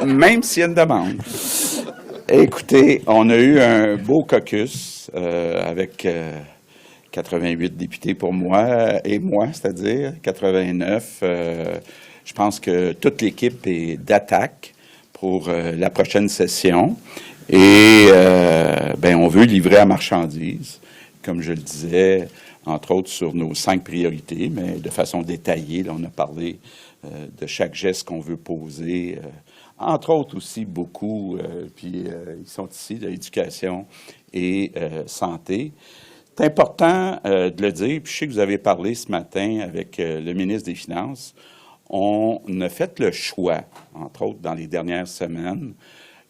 même s'il y a une demande. Écoutez, on a eu un beau caucus avec 88 députés pour moi, c'est-à-dire 89. Je pense que toute l'équipe est d'attaque pour la prochaine session. Et on veut livrer à marchandise, comme je le disais, entre autres sur nos 5 priorités, mais de façon détaillée. Là, on a parlé de chaque geste qu'on veut poser, entre autres aussi beaucoup, puis ils sont ici, de l'éducation et santé. C'est important de le dire, puis je sais que vous avez parlé ce matin avec le ministre des Finances. On a fait le choix, entre autres dans les dernières semaines,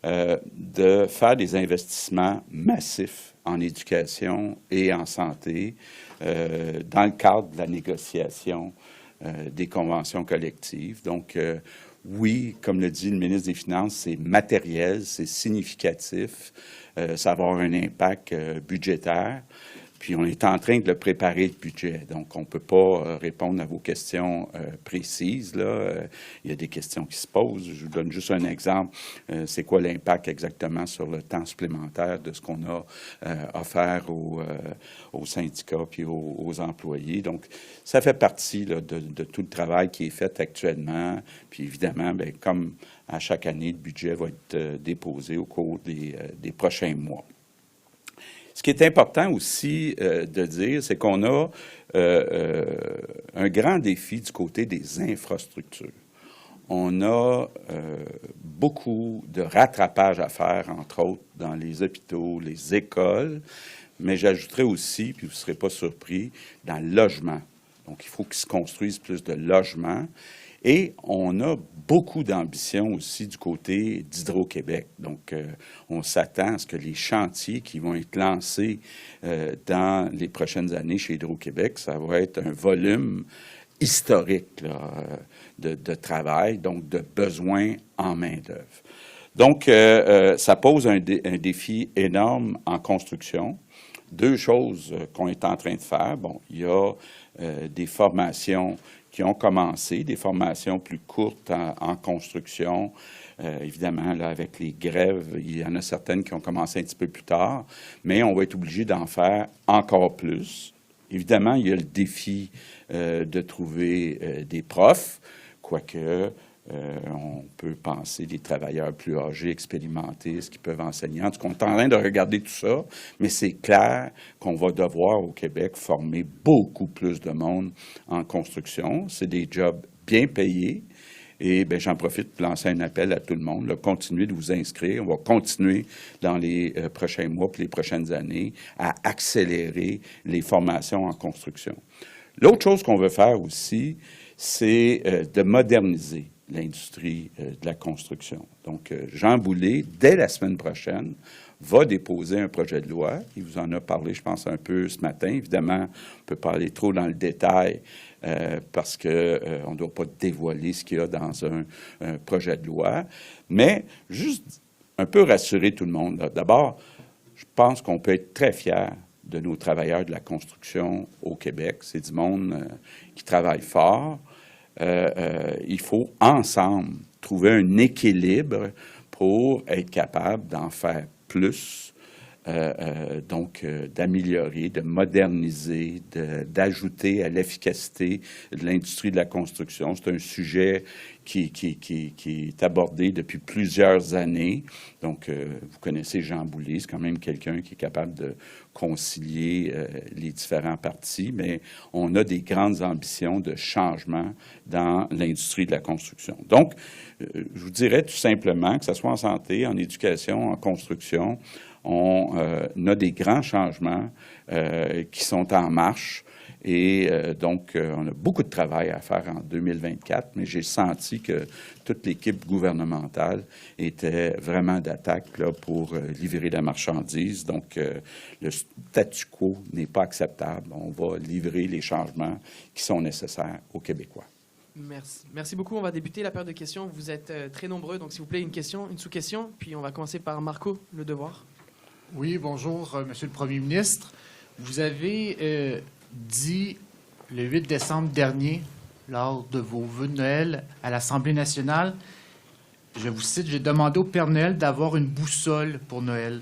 de faire des investissements massifs en éducation et en santé dans le cadre de la négociation des conventions collectives. Donc, oui, comme le dit le ministre des Finances, c'est matériel, c'est significatif, ça va avoir un impact budgétaire. Puis on est en train de le préparer, le budget. Donc, on ne peut pas répondre à vos questions précises. Là. Il y a des questions qui se posent. Je vous donne juste un exemple. C'est quoi l'impact exactement sur le temps supplémentaire de ce qu'on a offert aux syndicats puis aux employés. Donc, ça fait partie là, de tout le travail qui est fait actuellement. Puis évidemment, bien, comme à chaque année, le budget va être déposé au cours des prochains mois. Ce qui est important aussi de dire, c'est qu'on a un grand défi du côté des infrastructures. On a beaucoup de rattrapage à faire, entre autres, dans les hôpitaux, les écoles, mais j'ajouterais aussi, puis vous ne serez pas surpris, dans le logement. Donc, il faut qu'il se construise plus de logements. Et on a beaucoup d'ambition aussi du côté d'Hydro-Québec. Donc, on s'attend à ce que les chantiers qui vont être lancés dans les prochaines années chez Hydro-Québec, ça va être un volume historique là, de travail, donc de besoins en main-d'œuvre. Donc, ça pose un défi énorme en construction. 2 choses qu'on est en train de faire. Bon, il y a des formations qui ont commencé, des formations plus courtes en construction. Évidemment, là, avec les grèves, il y en a certaines qui ont commencé un petit peu plus tard, mais on va être obligé d'en faire encore plus. Évidemment, il y a le défi de trouver des profs, quoique on peut penser des travailleurs plus âgés, expérimentés, ce qui peuvent enseigner. En tout cas, on est en train de regarder tout ça, mais c'est clair qu'on va devoir au Québec former beaucoup plus de monde en construction. C'est des jobs bien payés. Et bien, j'en profite pour lancer un appel à tout le monde. Là, continuez de vous inscrire. On va continuer dans les prochains mois et les prochaines années à accélérer les formations en construction. L'autre chose qu'on veut faire aussi, c'est de moderniser l'industrie de la construction. Donc, Jean Boulet, dès la semaine prochaine, va déposer un projet de loi. Il vous en a parlé, je pense, un peu ce matin. Évidemment, on ne peut pas aller trop dans le détail parce qu'on ne doit pas dévoiler ce qu'il y a dans un projet de loi. Mais juste un peu rassurer tout le monde. D'abord, je pense qu'on peut être très fiers de nos travailleurs de la construction au Québec. C'est du monde qui travaille fort. Il faut ensemble trouver un équilibre pour être capable d'en faire plus, donc d'améliorer, de moderniser, d'ajouter à l'efficacité de l'industrie de la construction. C'est un sujet qui est abordé depuis plusieurs années. Donc, vous connaissez Jean Boulet, c'est quand même quelqu'un qui est capable de concilier les différents partis, mais on a des grandes ambitions de changement dans l'industrie de la construction. Donc, je vous dirais tout simplement, que ce soit en santé, en éducation, en construction, on a des grands changements qui sont en marche. Et donc, on a beaucoup de travail à faire en 2024, mais j'ai senti que toute l'équipe gouvernementale était vraiment d'attaque là, pour livrer la marchandise. Donc, le statu quo n'est pas acceptable. On va livrer les changements qui sont nécessaires aux Québécois. Merci. Merci beaucoup. On va débuter la période de questions. Vous êtes très nombreux, donc s'il vous plaît, une question, une sous-question, puis on va commencer par Marco, Le Devoir. Oui, bonjour, Monsieur le Premier ministre. Vous avez dit le 8 décembre dernier, lors de vos vœux de Noël à l'Assemblée nationale, je vous cite, « J'ai demandé au Père Noël d'avoir une boussole pour Noël.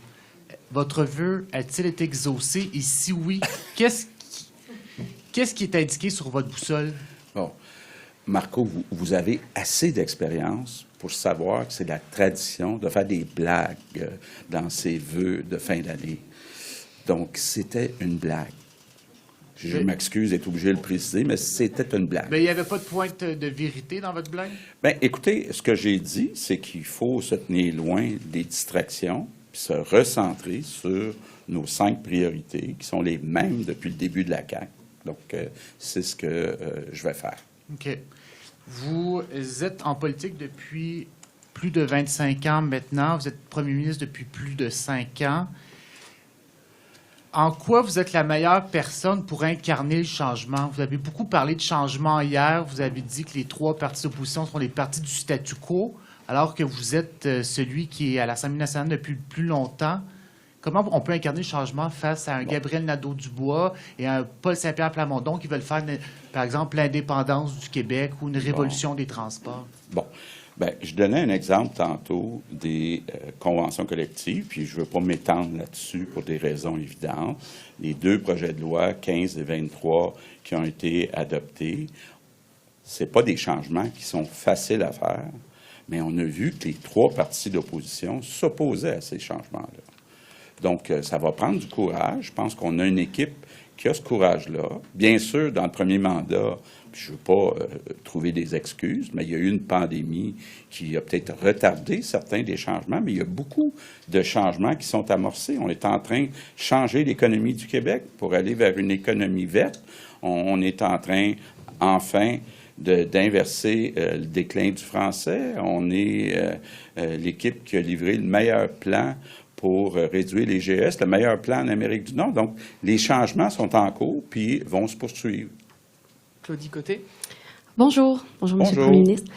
Votre vœu a-t-il été exaucé? Et si oui, qu'est-ce qui est indiqué sur votre boussole? » Bon. Marco, vous avez assez d'expérience pour savoir que c'est la tradition de faire des blagues dans ses vœux de fin d'année. Donc, c'était une blague. Je m'excuse d'être obligé de le préciser, mais c'était une blague. Mais il n'y avait pas de pointe de vérité dans votre blague? Bien, écoutez, ce que j'ai dit, c'est qu'il faut se tenir loin des distractions, puis se recentrer sur nos 5 priorités, qui sont les mêmes depuis le début de la CAQ. Donc, c'est ce que je vais faire. OK. Vous êtes en politique depuis plus de 25 ans maintenant. Vous êtes premier ministre depuis plus de 5 ans. En quoi vous êtes la meilleure personne pour incarner le changement? Vous avez beaucoup parlé de changement hier. Vous avez dit que les 3 partis d'opposition sont les partis du statu quo, alors que vous êtes celui qui est à l'Assemblée nationale depuis le plus longtemps. Comment on peut incarner le changement face à un Gabriel Nadeau-Dubois et un Paul Saint-Pierre Plamondon qui veulent faire, par exemple, l'indépendance du Québec ou une révolution des transports? Bon. Bien, je donnais un exemple tantôt des conventions collectives, puis je ne veux pas m'étendre là-dessus pour des raisons évidentes. Les 2 projets de loi, 15 et 23, qui ont été adoptés, ce pas des changements qui sont faciles à faire, mais on a vu que les 3 partis d'opposition s'opposaient à ces changements-là. Donc, ça va prendre du courage. Je pense qu'on a une équipe qui a ce courage-là. Bien sûr, dans le premier mandat, puis je ne veux pas trouver des excuses, mais il y a eu une pandémie qui a peut-être retardé certains des changements, mais il y a beaucoup de changements qui sont amorcés. On est en train de changer l'économie du Québec pour aller vers une économie verte. On est en train, enfin, d'inverser le déclin du français. On est l'équipe qui a livré le meilleur plan pour réduire les GES, le meilleur plan en Amérique du Nord. Donc, les changements sont en cours puis vont se poursuivre. Claudie Côté. Bonjour. Bonjour, Monsieur le Premier ministre.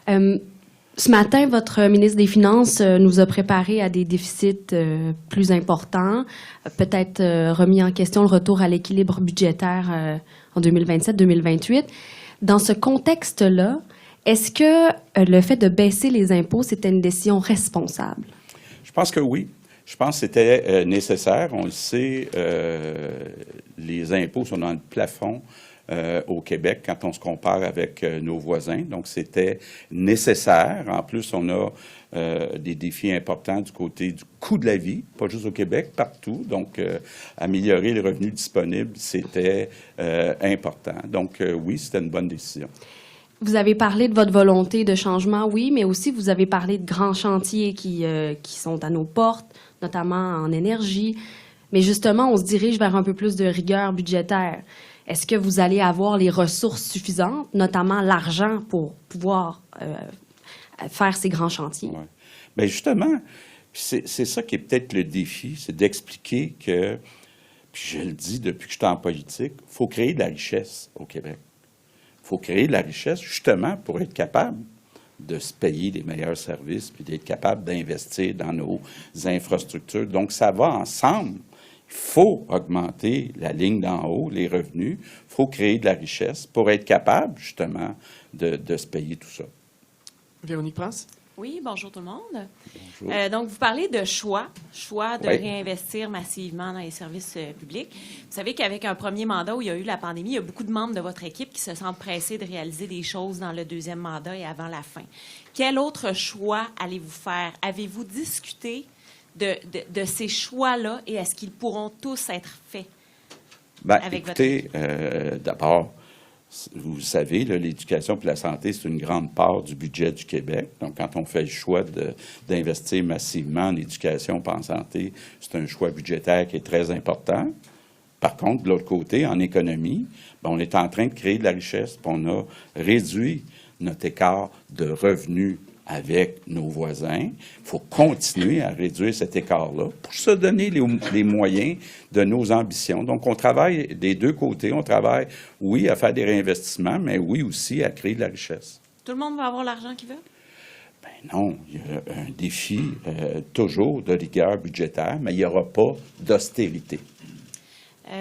Ce matin, votre ministre des Finances nous a préparé à des déficits plus importants, peut-être remis en question le retour à l'équilibre budgétaire en 2027-2028. Dans ce contexte-là, est-ce que le fait de baisser les impôts, c'était une décision responsable? Je pense que oui. Je pense que c'était nécessaire. On le sait, les impôts sont dans le plafond au Québec quand on se compare avec nos voisins. Donc, c'était nécessaire. En plus, on a des défis importants du côté du coût de la vie, pas juste au Québec, partout. Donc, améliorer les revenus disponibles, c'était important. Donc, oui, c'était une bonne décision. Vous avez parlé de votre volonté de changement, oui, mais aussi vous avez parlé de grands chantiers qui sont à nos portes, notamment en énergie. Mais justement, on se dirige vers un peu plus de rigueur budgétaire. Est-ce que vous allez avoir les ressources suffisantes, notamment l'argent, pour pouvoir faire ces grands chantiers? Ouais. Bien, justement, c'est ça qui est peut-être le défi, c'est d'expliquer que, puis je le dis depuis que je suis en politique, il faut créer de la richesse au Québec. Il faut créer de la richesse justement pour être capable de se payer des meilleurs services puis d'être capable d'investir dans nos infrastructures. Donc, ça va ensemble. Il faut augmenter la ligne d'en haut, les revenus. Il faut créer de la richesse pour être capable, justement, de se payer tout ça. Véronique Prince. Oui, bonjour tout le monde. Bonjour. Donc, vous parlez de choix de Oui. réinvestir massivement dans les services publics. Vous savez qu'avec un premier mandat où il y a eu la pandémie, il y a beaucoup de membres de votre équipe qui se sentent pressés de réaliser des choses dans le 2e mandat et avant la fin. Quel autre choix allez-vous faire? Avez-vous discuté de ces choix-là et est-ce qu'ils pourront tous être faits? Bien, avec écoutez, d'abord, vous savez, là, l'éducation et la santé, c'est une grande part du budget du Québec. Donc, quand on fait le choix d'investir massivement en éducation et en santé, c'est un choix budgétaire qui est très important. Par contre, de l'autre côté, en économie, bien, on est en train de créer de la richesse. Puis on a réduit notre écart de revenus avec nos voisins. Il faut continuer à réduire cet écart-là pour se donner les moyens de nos ambitions. Donc, on travaille des 2 côtés. On travaille, oui, à faire des réinvestissements, mais oui aussi à créer de la richesse. Tout le monde va avoir l'argent qu'il veut? Bien non, il y a un défi toujours de rigueur budgétaire, mais il n'y aura pas d'austérité.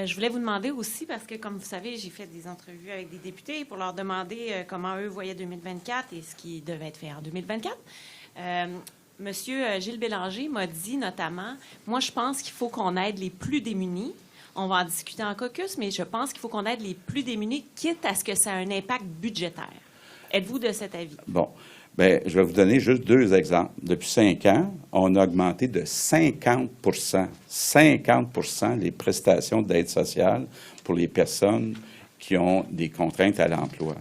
Je voulais vous demander aussi, parce que, comme vous savez, j'ai fait des entrevues avec des députés pour leur demander comment eux voyaient 2024 et ce qui devait être fait en 2024. Monsieur Gilles Bélanger m'a dit notamment, moi je pense qu'il faut qu'on aide les plus démunis. On va en discuter en caucus, mais je pense qu'il faut qu'on aide les plus démunis, quitte à ce que ça ait un impact budgétaire. Êtes-vous de cet avis? Bon. Bien, je vais vous donner juste 2 exemples. Depuis 5 ans, on a augmenté de 50 les prestations d'aide sociale pour les personnes qui ont des contraintes à l'emploi.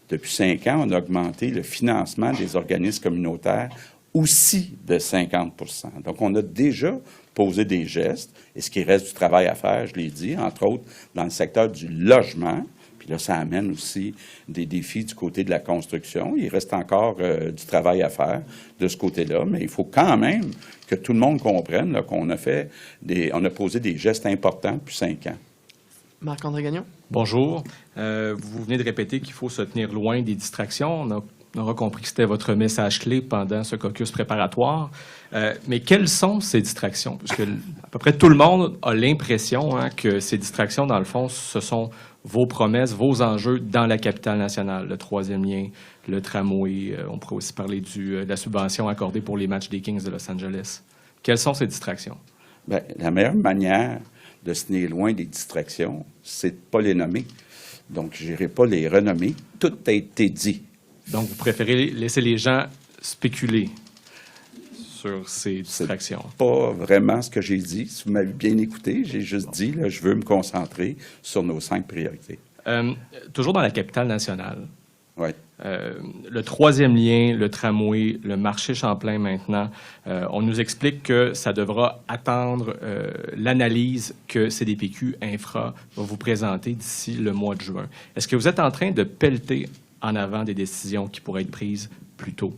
Depuis 5 ans, on a augmenté le financement des organismes communautaires aussi de 50 %. Donc, on a déjà posé des gestes, et ce qui reste du travail à faire, je l'ai dit, entre autres dans le secteur du logement. Puis là, ça amène aussi des défis du côté de la construction. Il reste encore du travail à faire de ce côté-là, mais il faut quand même que tout le monde comprenne là, qu'on a posé des gestes importants depuis 5 ans. Marc-André Gagnon. Bonjour. Vous venez de répéter qu'il faut se tenir loin des distractions. On aura compris que c'était votre message clé pendant ce caucus préparatoire. Mais quelles sont ces distractions? Parce que à peu près tout le monde a l'impression que ces distractions, dans le fond, ce sont vos promesses, vos enjeux dans la capitale nationale. Le 3e lien, le tramway. On pourrait aussi parler de la subvention accordée pour les matchs des Kings de Los Angeles. Quelles sont ces distractions? Bien, la meilleure manière de se tenir loin des distractions, c'est de ne pas les nommer. Donc, je n'irai pas les renommer. Tout a été dit. Donc, vous préférez laisser les gens spéculer sur ces distractions? C'est pas vraiment ce que j'ai dit. Si vous m'avez bien écouté, j'ai juste dit, là, je veux me concentrer sur nos 5 priorités. Toujours dans la capitale nationale. Oui. Le 3e lien, le tramway, le marché Champlain maintenant, on nous explique que ça devra attendre l'analyse que CDPQ Infra va vous présenter d'ici le mois de juin. Est-ce que vous êtes en train de pelleter en avant des décisions qui pourraient être prises plus tôt?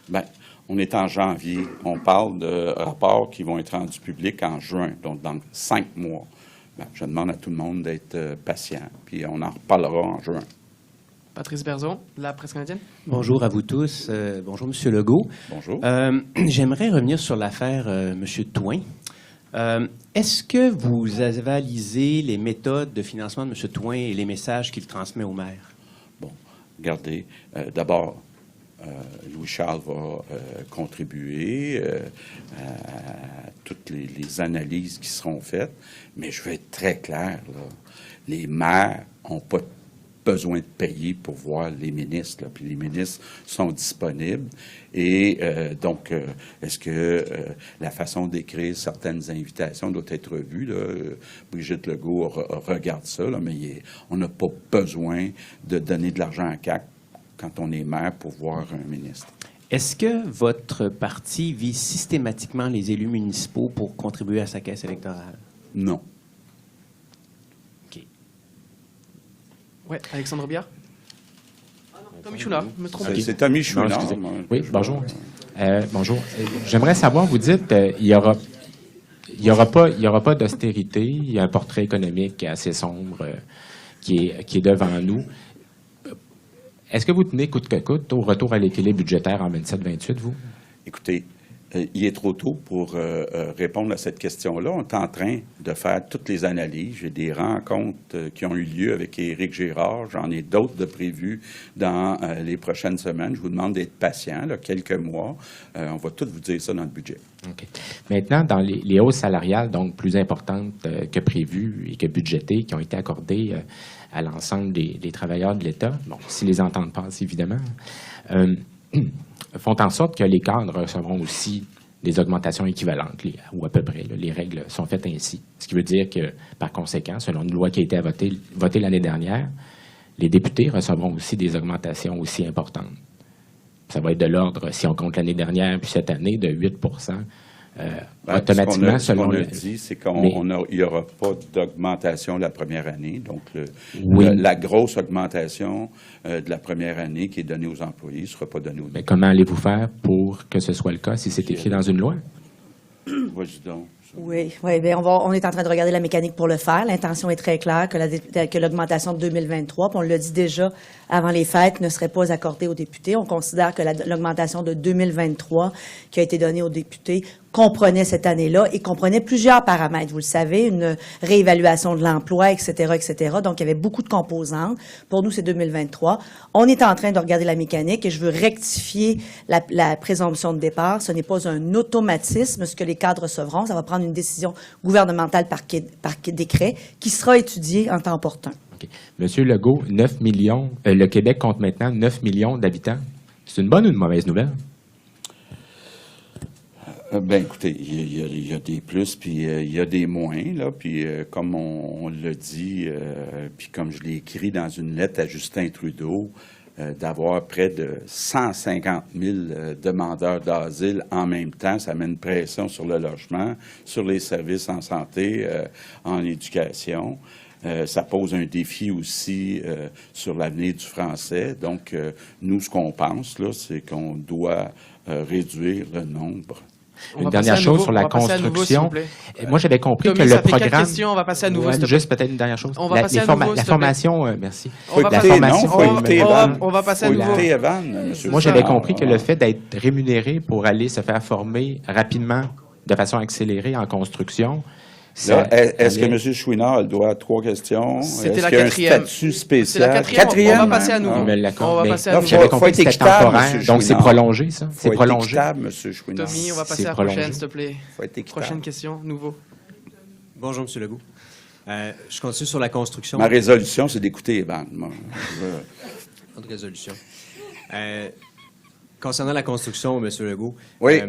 Bien, on est en janvier. On parle de rapports qui vont être rendus publics en juin, donc dans 5 mois. Bien, je demande à tout le monde d'être patient, puis on en reparlera en juin. Patrice Bergeron, la presse canadienne. Bonjour à vous tous. Bonjour, M. Legault. Bonjour. J'aimerais revenir sur l'affaire M. Touin. Est-ce que vous avez analysé les méthodes de financement de M. Touin et les messages qu'il transmet aux maires? Bon, regardez, d'abord, Louis-Charles va contribuer à toutes les analyses qui seront faites, mais je vais être très clair, là, les maires n'ont pas besoin de payer pour voir les ministres, là, puis les ministres sont disponibles. Et donc, est-ce que la façon d'écrire certaines invitations doit être revue? Là? Brigitte Legault regarde ça, là, mais on n'a pas besoin de donner de l'argent à CAQ quand on est maire pour voir un ministre. Est-ce que votre parti vise systématiquement les élus municipaux pour contribuer à sa caisse électorale? Non. OK. Oui, Alexandre Biard. Tommy Chouinard, je me trompe. C'est Tommy Chouinard. Oui, bonjour. Bonjour. J'aimerais savoir, vous dites, il y aura pas d'austérité. Il y a un portrait économique assez sombre qui est devant nous. Est-ce que vous tenez coûte que coûte au retour à l'équilibre budgétaire en 27-28, vous? Écoutez, il est trop tôt pour répondre à cette question-là. On est en train de faire toutes les analyses. J'ai des rencontres qui ont eu lieu avec Éric Girard. J'en ai d'autres de prévues dans les prochaines semaines. Je vous demande d'être patient, là, quelques mois. On va tout vous dire ça dans le budget. OK. Maintenant, dans les hausses salariales, donc plus importantes que prévues et que budgétées, qui ont été accordées à l'ensemble des travailleurs de l'État, bon, si les ententes passent, évidemment, font en sorte que les cadres recevront aussi des augmentations équivalentes, ou à peu près. Là, les règles sont faites ainsi. Ce qui veut dire que, par conséquent, selon une loi qui a été votée l'année dernière, les députés recevront aussi des augmentations aussi importantes. Ça va être de l'ordre, si on compte l'année dernière puis cette année, de 8 automatiquement, ce qu'on a dit, c'est qu'il n'y aura pas d'augmentation la première année. Donc, la grosse augmentation de la première année qui est donnée aux employés ne sera pas donnée aux autres. Mais comment allez-vous faire pour que ce soit le cas si c'est écrit dans une loi? Vas-y donc. Oui, bien, on est en train de regarder la mécanique pour le faire. L'intention est très claire que l'augmentation de 2023, puis on l'a dit déjà avant les fêtes, ne serait pas accordée aux députés. On considère que l'augmentation de 2023 qui a été donnée aux députés comprenait cette année-là et comprenait plusieurs paramètres. Vous le savez, une réévaluation de l'emploi, etc., etc. Donc, il y avait beaucoup de composantes. Pour nous, c'est 2023. On est en train de regarder la mécanique et je veux rectifier la présomption de départ. Ce n'est pas un automatisme, ce que les cadres recevront. Ça va prendre une décision gouvernementale par décret qui sera étudiée en temps opportun. OK. Monsieur Legault, 9 millions, le Québec compte maintenant 9 millions d'habitants. C'est une bonne ou une mauvaise nouvelle? Ben écoutez, il y a des plus, puis il y a des moins, là, puis comme on l'a dit, puis comme je l'ai écrit dans une lettre à Justin Trudeau, d'avoir près de 150 000 demandeurs d'asile en même temps, ça met une pression sur le logement, sur les services en santé, en éducation. Ça pose un défi aussi sur l'avenir du français. Donc, nous, ce qu'on pense, là, c'est qu'on doit réduire le nombre. Une dernière chose sur la construction. Moi, j'avais compris que le programme... On va passer à nouveau. Juste peut-être une dernière chose. On va passer à nouveau, la formation, merci. On va passer à nouveau. Moi, j'avais compris que le fait d'être rémunéré pour aller se faire former rapidement, de façon accélérée en construction... Est-ce que M. Chouinard a le droit à 3 questions? C'était la quatrième. Est-ce qu'il y a un statut spécial? C'est la quatrième. On va passer à nouveau. J'avais compris que c'était temporaire, donc c'est prolongé, ça? C'est prolongé. Équitable, M. Chouinard. Tommy, on va passer à la prochaine, s'il te plaît. Faut être équitable. Prochaine question, nouveau. Bonjour, M. Legault. Je continue sur la construction. Ma résolution, c'est d'écouter Evan. Pas de résolution. Concernant la construction, M. Legault, oui.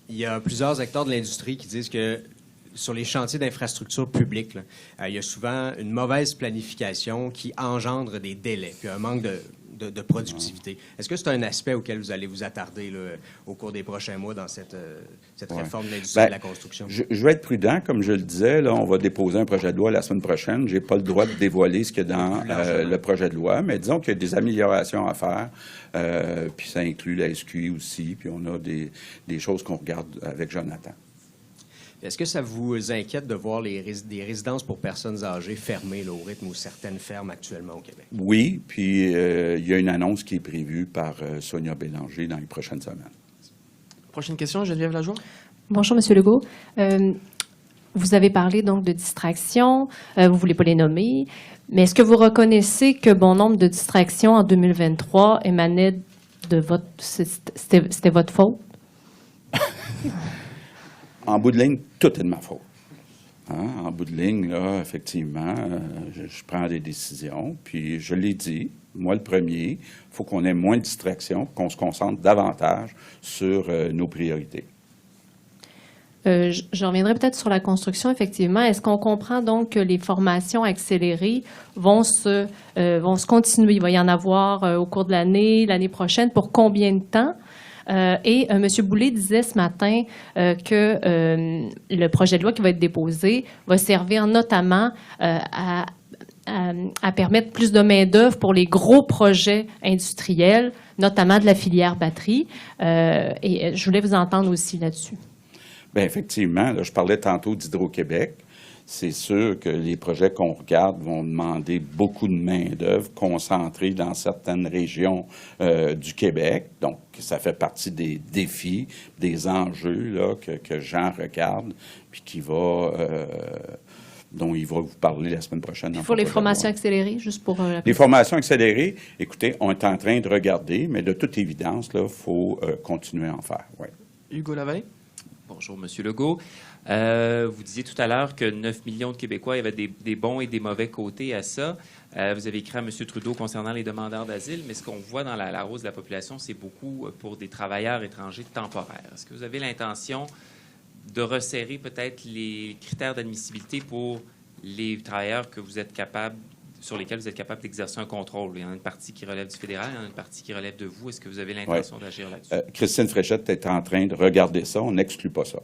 Il y a plusieurs acteurs de l'industrie qui disent que sur les chantiers d'infrastructures publiques, il y a souvent une mauvaise planification qui engendre des délais, puis un manque de productivité. Est-ce que c'est un aspect auquel vous allez vous attarder là, au cours des prochains mois dans cette réforme de l'industrie de la construction? Je vais être prudent. Comme je le disais, là, on va déposer un projet de loi la semaine prochaine. Je n'ai pas le droit de dévoiler ce qu'il y a dans le projet de loi, mais disons qu'il y a des améliorations à faire. Puis ça inclut la SQI aussi, puis on a des choses qu'on regarde avec Jonathan. Est-ce que ça vous inquiète de voir des résidences pour personnes âgées fermées là, au rythme où certaines ferment actuellement au Québec? Oui, puis il y a une annonce qui est prévue par Sonia Bélanger dans les prochaines semaines. Prochaine question, Geneviève Lajoie. Bonjour, M. Legault. Vous avez parlé donc de distractions, vous ne voulez pas les nommer, mais est-ce que vous reconnaissez que bon nombre de distractions en 2023 émanaient de votre... C'était votre faute? En bout de ligne, tout est de ma faute. Hein? En bout de ligne, là, effectivement, je prends des décisions, puis je l'ai dit, moi le premier, il faut qu'on ait moins de distractions, qu'on se concentre davantage sur nos priorités. Je reviendrai peut-être sur la construction, effectivement. Est-ce qu'on comprend donc que les formations accélérées vont se continuer? Il va y en avoir au cours de l'année prochaine. Pour combien de temps? Et M. Boulay disait ce matin que le projet de loi qui va être déposé va servir notamment à permettre plus de main-d'œuvre pour les gros projets industriels, notamment de la filière batterie. Et je voulais vous entendre aussi là-dessus. Bien, effectivement, là, je parlais tantôt d'Hydro-Québec. C'est sûr que les projets qu'on regarde vont demander beaucoup de main-d'œuvre concentrée dans certaines régions du Québec. Donc, ça fait partie des défis, des enjeux là, que Jean regarde, puis dont il va vous parler la semaine prochaine. Pour les formations accélérées, juste pour... Les formations accélérées, écoutez, on est en train de regarder, mais de toute évidence, il faut continuer à en faire. Ouais. Hugo Lavallée. Bonjour, M. Legault. Vous disiez tout à l'heure que 9 millions de Québécois, il y avait des bons et des mauvais côtés à ça. Vous avez écrit à M. Trudeau concernant les demandeurs d'asile, mais ce qu'on voit dans la hausse de la population, c'est beaucoup pour des travailleurs étrangers temporaires. Est-ce que vous avez l'intention de resserrer peut-être les critères d'admissibilité pour les travailleurs sur lesquels vous êtes capable d'exercer un contrôle? Il y en a une partie qui relève du fédéral, il y en a une partie qui relève de vous. Est-ce que vous avez l'intention d'agir là-dessus? Christine Fréchette est en train de regarder ça. On n'exclut pas ça.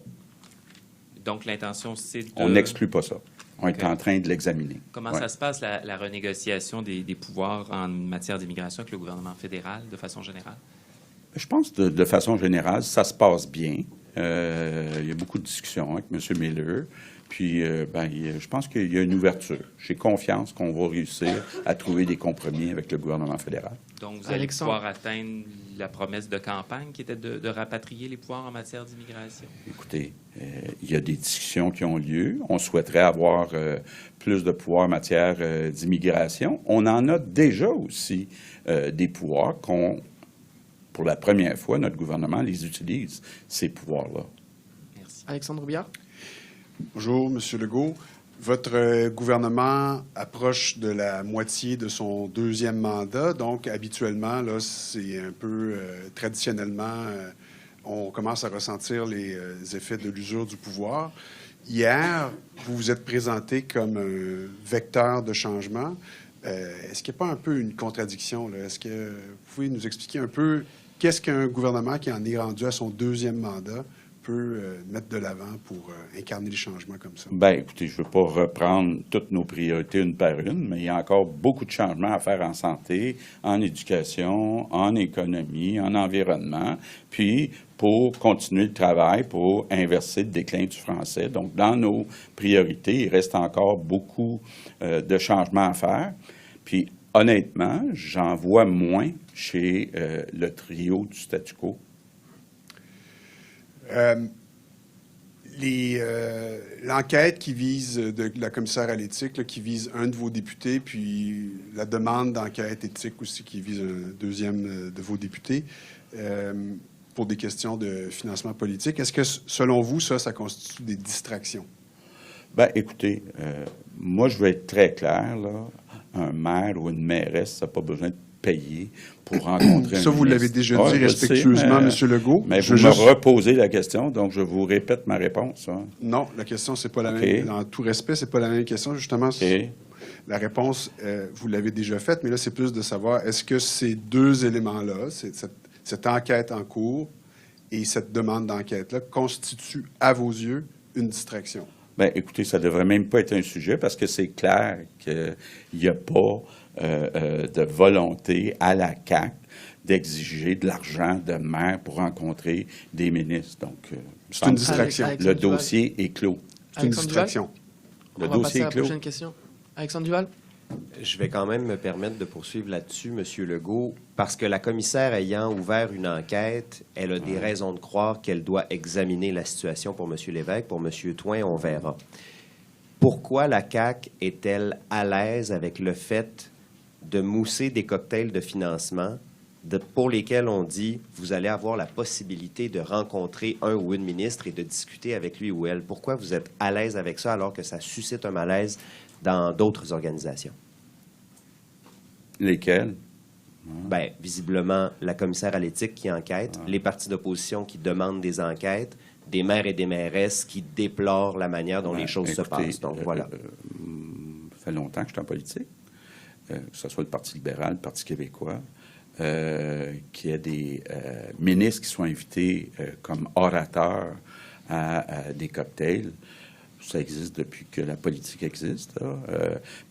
Donc, l'intention, c'est de... On n'exclut pas ça. On est en train de l'examiner. Comment ça se passe, la renégociation des pouvoirs en matière d'immigration avec le gouvernement fédéral, de façon générale? Je pense de façon générale, ça se passe bien. Il y a beaucoup de discussions avec M. Miller. Puis, je pense qu'il y a une ouverture. J'ai confiance qu'on va réussir à trouver des compromis avec le gouvernement fédéral. Donc, vous allez pouvoir atteindre la promesse de campagne qui était de rapatrier les pouvoirs en matière d'immigration? Écoutez, il y a des discussions qui ont lieu. On souhaiterait avoir plus de pouvoirs en matière d'immigration. On en a déjà aussi des pouvoirs pour la première fois, notre gouvernement les utilise, ces pouvoirs-là. Merci. Alexandre Billard. Bonjour, M. Legault. Votre gouvernement approche de la moitié de son deuxième mandat. Donc, habituellement, là, c'est un peu traditionnellement, on commence à ressentir les effets de l'usure du pouvoir. Hier, vous vous êtes présenté comme un vecteur de changement. Est-ce qu'il n'y a pas un peu une contradiction, là? Est-ce que vous pouvez nous expliquer un peu qu'est-ce qu'un gouvernement qui en est rendu à son deuxième mandat peut mettre de l'avant pour incarner les changements comme ça? Bien, écoutez, je ne veux pas reprendre toutes nos priorités une par une, mais il y a encore beaucoup de changements à faire en santé, en éducation, en économie, en environnement, puis pour continuer le travail, pour inverser le déclin du français. Donc, dans nos priorités, il reste encore beaucoup de changements à faire. Puis, honnêtement, j'en vois moins chez le trio du statu quo. L'enquête qui vise, de la commissaire à l'éthique, là, qui vise un de vos députés, puis la demande d'enquête éthique aussi qui vise un deuxième de vos députés, pour des questions de financement politique. Est-ce que, selon vous, ça constitue des distractions? Bien, écoutez, moi, je veux être très clair, là. Un maire ou une mairesse, ça n'a pas besoin de payer pour rencontrer un Ça, vous l'avez déjà dit respectueusement, M. Legault. Mais vous me reposez la question, donc je vous répète ma réponse. Hein. Non, la question, c'est pas la même. Dans tout respect, c'est pas la même question. Justement, la réponse, vous l'avez déjà faite, mais là, c'est plus de savoir, est-ce que ces deux éléments-là, cette enquête en cours et cette demande d'enquête-là, constituent, à vos yeux, une distraction? Bien, écoutez, ça ne devrait même pas être un sujet parce que c'est clair qu'il n'y a pas de volonté à la CAQ d'exiger de l'argent de maire pour rencontrer des ministres. Donc, c'est une distraction. Le dossier est clos. C'est une distraction. On va passer à la prochaine question. Alexandre Duval. Je vais quand même me permettre de poursuivre là-dessus, M. Legault, parce que la commissaire ayant ouvert une enquête, elle a des raisons de croire qu'elle doit examiner la situation pour M. Lévesque. Pour M. Touin, on verra. Pourquoi la CAQ est-elle à l'aise avec le fait de mousser des cocktails de financement pour lesquels on dit vous allez avoir la possibilité de rencontrer un ou une ministre et de discuter avec lui ou elle? Pourquoi vous êtes à l'aise avec ça alors que ça suscite un malaise dans d'autres organisations? Lesquelles? Bien, visiblement, la commissaire à l'éthique qui enquête, les partis d'opposition qui demandent des enquêtes, des maires et des mairesses qui déplorent la manière dont les choses se passent. Donc, voilà. Ça fait longtemps que je suis en politique, que ce soit le Parti libéral, le Parti québécois, qu'il y ait des ministres qui soient invités comme orateurs à des cocktails. Ça existe depuis que la politique existe.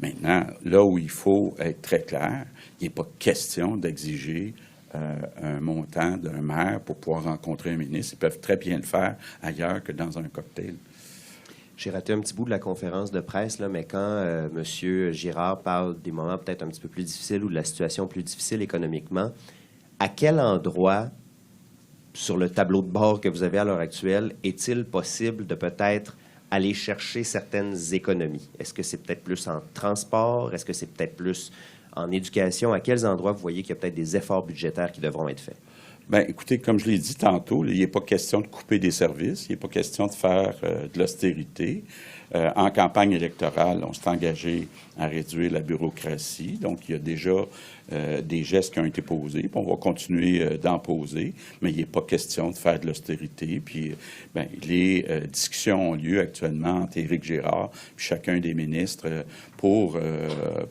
Maintenant, là où il faut être très clair, il n'est pas question d'exiger un montant d'un maire pour pouvoir rencontrer un ministre. Ils peuvent très bien le faire ailleurs que dans un cocktail. J'ai raté un petit bout de la conférence de presse, là, mais quand M. Girard parle des moments peut-être un petit peu plus difficiles ou de la situation plus difficile économiquement, à quel endroit sur le tableau de bord que vous avez à l'heure actuelle est-il possible de peut-être aller chercher certaines économies? Est-ce que c'est peut-être plus en transport? Est-ce que c'est peut-être plus en éducation? À quels endroits vous voyez qu'il y a peut-être des efforts budgétaires qui devront être faits? Bien, écoutez, comme je l'ai dit tantôt, il n'est pas question de couper des services, il n'est pas question de faire de l'austérité. En campagne électorale, on s'est engagé à réduire la bureaucratie. Donc, il y a déjà des gestes qui ont été posés, puis on va continuer d'en poser, mais il n'est pas question de faire de l'austérité. Puis, bien, les discussions ont lieu actuellement entre Éric Girard puis chacun des ministres pour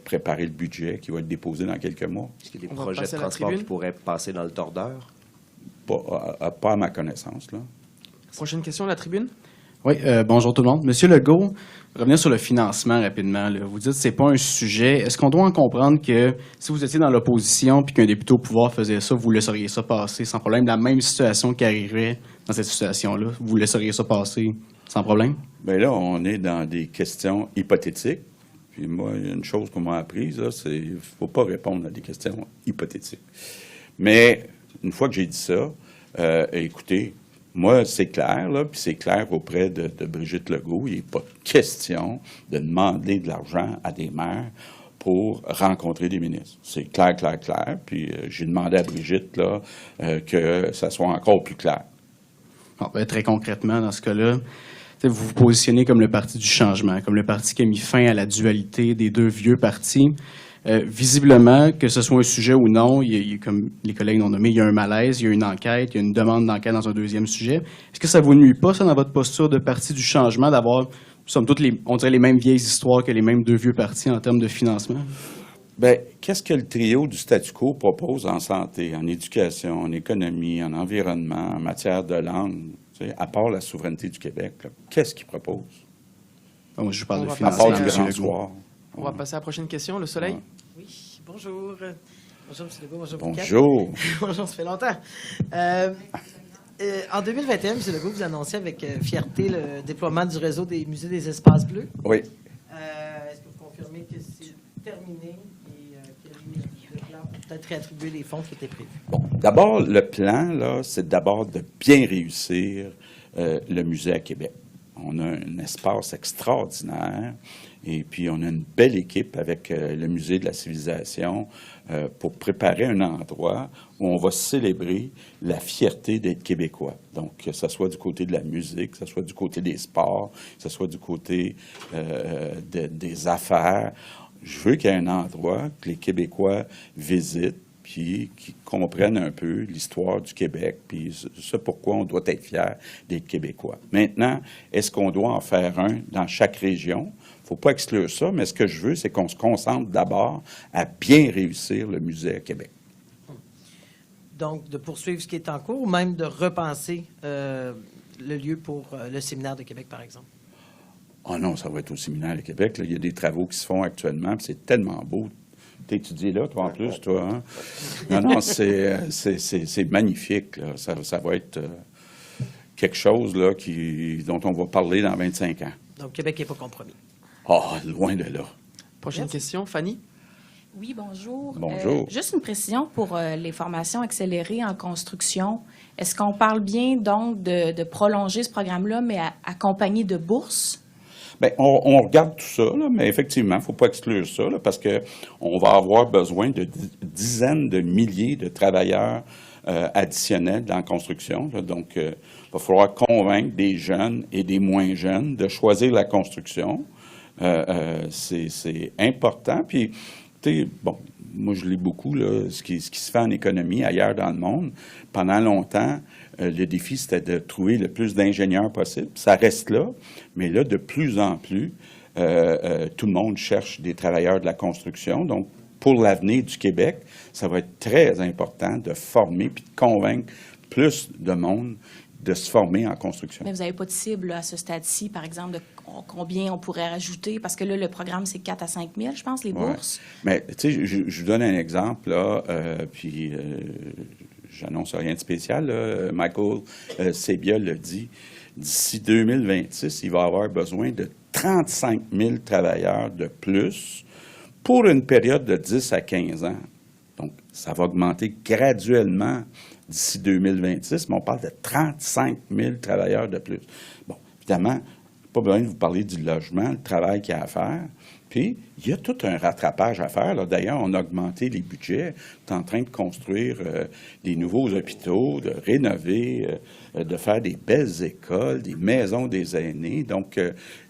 préparer le budget qui va être déposé dans quelques mois. Est-ce qu'il y a des projets de transport qui pourraient passer dans le tordeur? Pas à ma connaissance, là. Prochaine question, la tribune. Oui, bonjour tout le monde. Monsieur Legault, revenir sur le financement rapidement. Là. Vous dites que ce n'est pas un sujet. Est-ce qu'on doit en comprendre que si vous étiez dans l'opposition puis qu'un député au pouvoir faisait ça, vous laisseriez ça passer sans problème? La même situation qui arriverait dans cette situation-là? Vous laisseriez ça passer sans problème? Bien là, on est dans des questions hypothétiques. Puis moi, il y a une chose qu'on m'a apprise, là, c'est qu'il ne faut pas répondre à des questions hypothétiques. Mais une fois que j'ai dit ça, écoutez, moi, c'est clair, là, puis c'est clair auprès de Brigitte Legault, il n'est pas question de demander de l'argent à des maires pour rencontrer des ministres. C'est clair, clair, clair. Puis j'ai demandé à Brigitte là, que ça soit encore plus clair. Bon, ben, très concrètement, dans ce cas-là, vous vous positionnez comme le parti du changement, comme le parti qui a mis fin à la dualité des deux vieux partis. Visiblement, que ce soit un sujet ou non, il y a, comme les collègues l'ont nommé, il y a un malaise, il y a une enquête, il y a une demande d'enquête dans un deuxième sujet. Est-ce que ça vous nuit pas, ça, dans votre posture de parti du changement, d'avoir, somme toute, on dirait les mêmes vieilles histoires que les mêmes deux vieux partis en termes de financement? Bien, qu'est-ce que le trio du statu quo propose en santé, en éducation, en économie, en environnement, en matière de langue, à part la souveraineté du Québec? Là, qu'est-ce qu'ils proposent? Moi, je parle de financement. À part du passer grand soir. On va passer à la prochaine question. Le soleil? Oui, bonjour. Bonjour, M. Legault. Bonjour, bonjour. Bonjour, ça fait longtemps. En 2021, M. Legault, vous annonciez avec fierté le déploiement du réseau des musées des espaces bleus. Oui. Est-ce que vous confirmez que c'est terminé et qu'il y a eu le plan pour peut-être réattribuer les fonds qui étaient prévus? Bon, d'abord, le plan, là, c'est d'abord de bien réussir le musée à Québec. On a un espace extraordinaire et puis on a une belle équipe avec le Musée de la civilisation pour préparer un endroit où on va célébrer la fierté d'être québécois. Donc, que ce soit du côté de la musique, que ce soit du côté des sports, que ce soit du côté des affaires. Je veux qu'il y ait un endroit que les Québécois visitent puis qui comprennent un peu l'histoire du Québec, puis ce pourquoi on doit être fier d'être Québécois. Maintenant, est-ce qu'on doit en faire un dans chaque région? Il ne faut pas exclure ça, mais ce que je veux, c'est qu'on se concentre d'abord à bien réussir le musée à Québec. Donc, de poursuivre ce qui est en cours ou même de repenser le lieu pour le séminaire de Québec, par exemple? Ah non, ça va être au séminaire de Québec. Là. Il y a des travaux qui se font actuellement, puis c'est tellement beau. T'étudies là, toi, en plus, toi, hein? Non, c'est magnifique, là. Ça va être quelque chose, là, dont on va parler dans 25 ans. Donc, Québec n'est pas compromis. Ah, loin de là. Prochaine question, Fanny? Oui, bonjour. Bonjour. Juste une précision pour les formations accélérées en construction. Est-ce qu'on parle bien, donc, de prolonger ce programme-là, mais accompagné de bourses? Bien, on regarde tout ça, là, mais effectivement, il ne faut pas exclure ça, là, parce qu'on va avoir besoin de dizaines de milliers de travailleurs additionnels dans la construction. Là. Donc, il va falloir convaincre des jeunes et des moins jeunes de choisir la construction. C'est important. Puis, tu sais, bon, moi, je lis beaucoup là, ce qui se fait en économie ailleurs dans le monde. Pendant longtemps, le défi, c'était de trouver le plus d'ingénieurs possible. Ça reste là, mais là, de plus en plus, tout le monde cherche des travailleurs de la construction. Donc, pour l'avenir du Québec, ça va être très important de former puis de convaincre plus de monde de se former en construction. Mais vous n'avez pas de cible là, à ce stade-ci, par exemple, de combien on pourrait rajouter? Parce que là, le programme, c'est 4 à 5 000, je pense, les bourses. Mais, tu sais, je vous donne un exemple, là, puis j'annonce rien de spécial, là. Michael Sebia l'a dit. D'ici 2026, il va avoir besoin de 35 000 travailleurs de plus pour une période de 10 à 15 ans. Donc, ça va augmenter graduellement d'ici 2026, mais on parle de 35 000 travailleurs de plus. Bon, évidemment, pas besoin de vous parler du logement, le travail qu'il y a à faire. Puis, il y a tout un rattrapage à faire. Là. D'ailleurs, on a augmenté les budgets. On est en train de construire des nouveaux hôpitaux, de rénover, de faire des belles écoles, des maisons des aînés. Donc,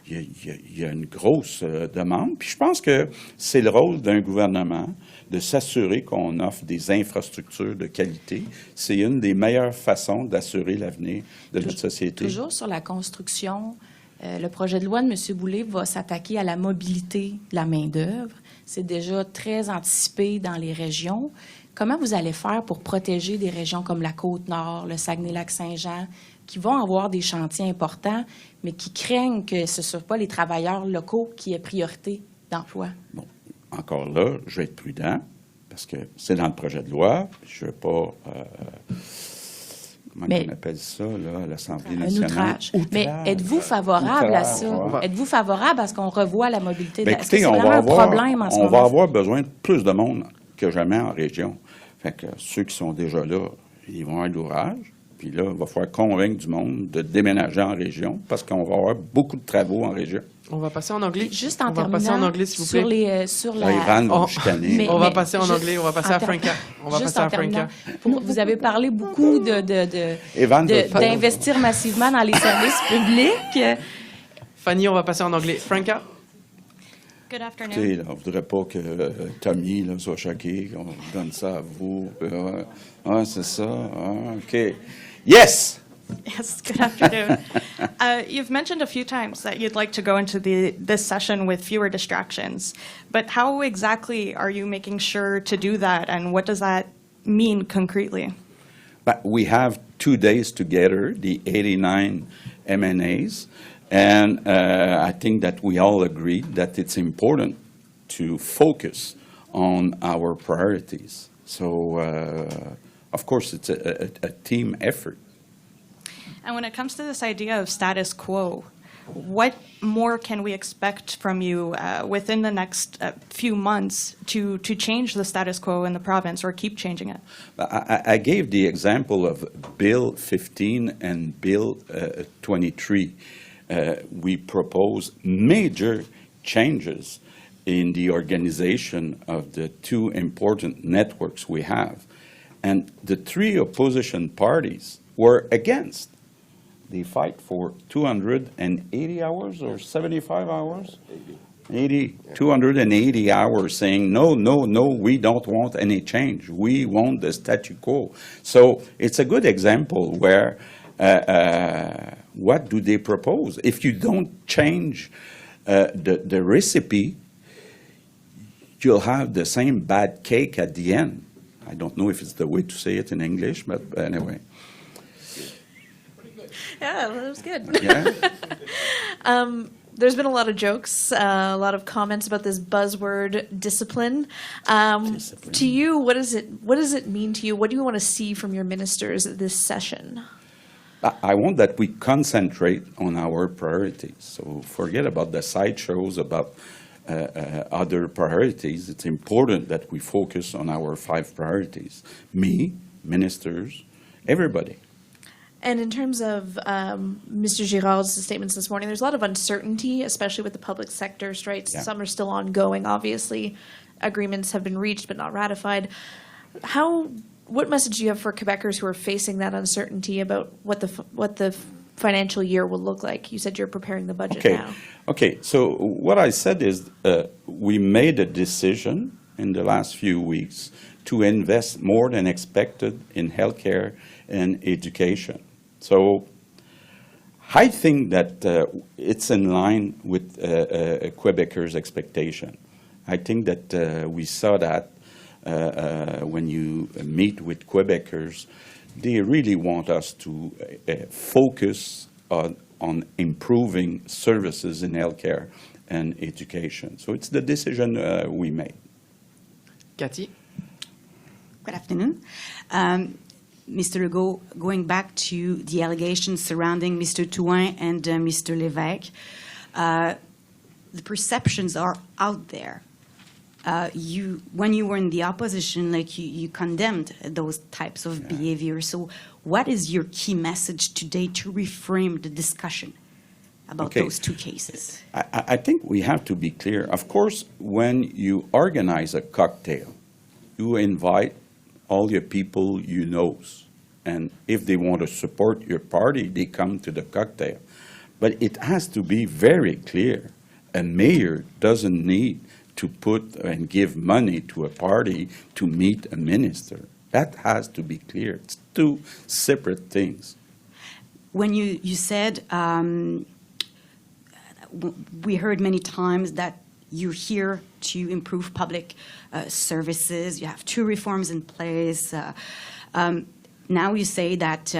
il y a une grosse demande. Puis, je pense que c'est le rôle d'un gouvernement de s'assurer qu'on offre des infrastructures de qualité. C'est une des meilleures façons d'assurer l'avenir de notre société. Toujours sur la construction, le projet de loi de M. Boulay va s'attaquer à la mobilité de la main-d'œuvre. C'est déjà très anticipé dans les régions. Comment vous allez faire pour protéger des régions comme la Côte-Nord, le Saguenay-Lac-Saint-Jean, qui vont avoir des chantiers importants, mais qui craignent que ce ne soient pas les travailleurs locaux qui aient priorité d'emploi? Bon, encore là, je vais être prudent, parce que c'est dans le projet de loi. Je ne veux pas comment on appelle ça, là, à l'Assemblée Un nationale? outrage. Mais êtes-vous favorable à ça? Ouais. Êtes-vous favorable à ce qu'on revoie la mobilité? Ben, Est-ce que écoutez, c'est on vraiment va un avoir, problème en ce on moment? va avoir besoin de plus de monde que jamais en région. Fait que ceux qui sont déjà là, ils vont avoir l'ouvrage. Puis là, il va falloir convaincre du monde de déménager en région parce qu'on va avoir beaucoup de travaux en région. On va passer en anglais. Juste en On va passer en terminant, anglais, s'il vous sur plaît. sur Là, Ivan va me chicaner. On va passer en anglais, on va passer à Franca. On va Juste passer en à Franca. terminant, vous avez parlé beaucoup d'investir massivement dans les services publics. Fanny, on va passer en anglais. Franca? Good afternoon. Écoutez, là, on ne voudrait pas que Tommy là, soit choqué, qu'on donne ça à vous. C'est ça. OK. Yes! Yes, good afternoon. You've mentioned a few times that you'd like to go into this session with fewer distractions, but how exactly are you making sure to do that, and what does that mean concretely? But we have 2 days together, the 89 MNAs, and I think that we all agree that it's important to focus on our priorities. So, of course, it's a team effort. And when it comes to this idea of status quo, what more can we expect from you within the next few months to change the status quo in the province or keep changing it? I gave the example of Bill 15 and Bill 23. We propose major changes in the organization of the two important networks we have. And the three opposition parties were against. They fight for 280 hours or 75 hours? 280 hours saying, no, we don't want any change. We want the statu quo. So it's a good example where what do they propose? If you don't change the recipe, you'll have the same bad cake at the end. I don't know if it's the way to say it in English, but anyway. Yeah, that was good. Yeah. There's been a lot of jokes, a lot of comments about this buzzword discipline. To you, what does it mean to you? What do you want to see from your ministers this session? I want that we concentrate on our priorities. So forget about the sideshows, about other priorities. It's important that we focus on our 5 priorities. Me, ministers, everybody. And in terms of Mr. Girard's statements this morning, there's a lot of uncertainty, especially with the public sector strikes. Yeah. Some are still ongoing, obviously. Agreements have been reached but not ratified. What message do you have for Quebecers who are facing that uncertainty about what the financial year will look like? You said you're preparing the budget now. Okay, so what I said is we made a decision in the last few weeks to invest more than expected in healthcare and education. So I think that it's in line with Quebecers' expectation. I think that we saw that when you meet with Quebecers, they really want us to focus on improving services in healthcare and education. So it's the decision we made. Cathy? Good afternoon. Mr. Legault, going back to the allegations surrounding Mr. Touin and Mr. Lévesque, the perceptions are out there. When you were in the opposition, you condemned those types of behavior. So what is your key message today to reframe the discussion about those 2 cases? I think we have to be clear. Of course, when you organize a cocktail, you invite all your people you know. And if they want to support your party, they come to the cocktail. But it has to be very clear. A mayor doesn't need to put and give money to a party to meet a minister. That has to be clear. It's 2 separate things. When you said, we heard many times that you're here to improve public services. You have 2 reforms in place. Now you say that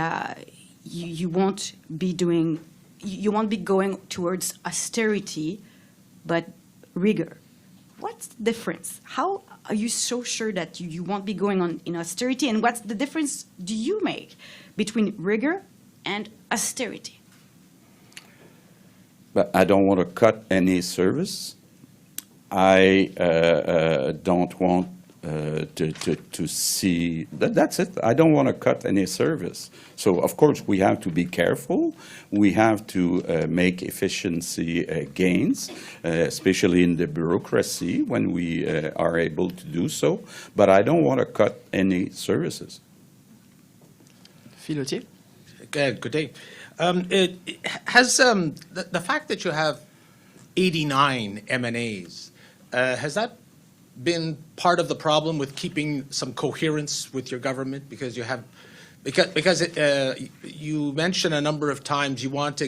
you won't be going towards austerity, but rigor. What's the difference? How are you so sure that you won't be going in austerity? And what's the difference do you make between rigor and austerity? But I don't want to cut any service. I don't want to see that's it. I don't want to cut any service. So of course we have to be careful. We have to make efficiency gains, especially in the bureaucracy when we are able to do so. But I don't want to cut any services. Philotier. Good day. Has the fact that you have 89 M&As, has that been part of the problem with keeping some coherence with your government? Because you have, you mentioned a number of times you want to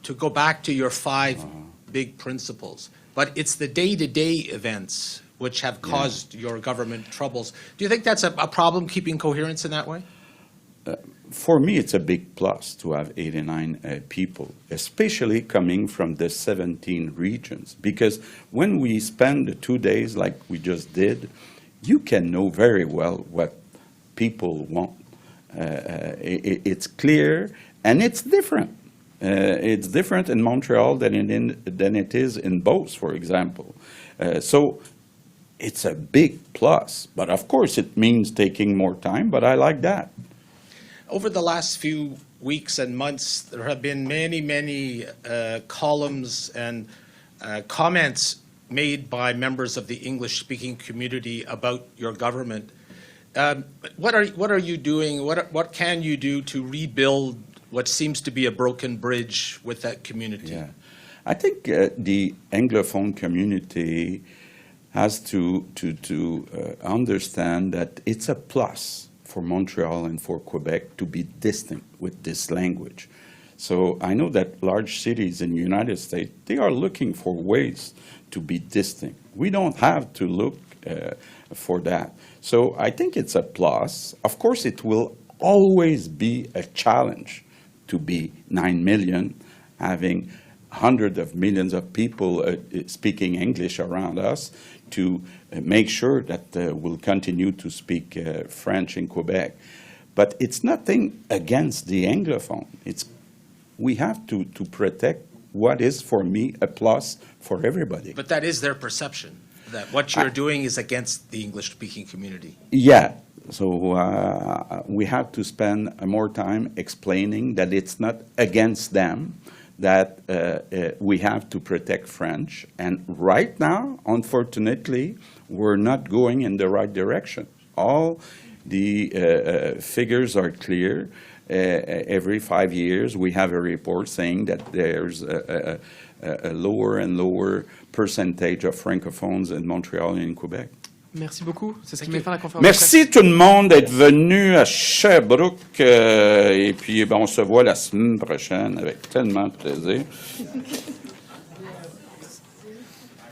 to go back to your 5 big principles, but it's the day-to-day events which have caused your government troubles. Do you think that's a problem, keeping coherence in that way? For me, it's a big plus to have 89 people, especially coming from the 17 regions. Because when we spend the 2 days like we just did, you can know very well what people want. It's clear, and it's different. It's different in Montreal than it is in Beauce, for example. So it's a big plus. But of course, it means taking more time, but I like that. Over the last few weeks and months, there have been many columns and comments made by members of the English-speaking community about your government. What are you doing? What can you do to rebuild what seems to be a broken bridge with that community? Yeah. I think the Anglophone community has to understand that it's a plus for Montreal and for Quebec to be distinct with this language. So I know that large cities in the United States, they are looking for ways to be distinct. We don't have to look for that. So I think it's a plus. Of course, it will always be a challenge to be 9 million, having hundreds of millions of people speaking English around us, to make sure that we'll continue to speak French in Quebec. But it's nothing against the Anglophone. We have to protect what is, for me, a plus for everybody. But that is their perception, that what you're doing is against the English-speaking community. Yeah. So we have to spend more time explaining that it's not against them, that we have to protect French. And right now, unfortunately, we're not going in the right direction. All the figures are clear. Every 5 years, we have a report saying that there's a lower and lower percentage of francophones in Montréal and in Quebec. Merci beaucoup. C'est ce qui met fin à la conférence. Merci tout le monde d'être venu à Sherbrooke. Et puis, on se voit la semaine prochaine avec tellement de plaisir.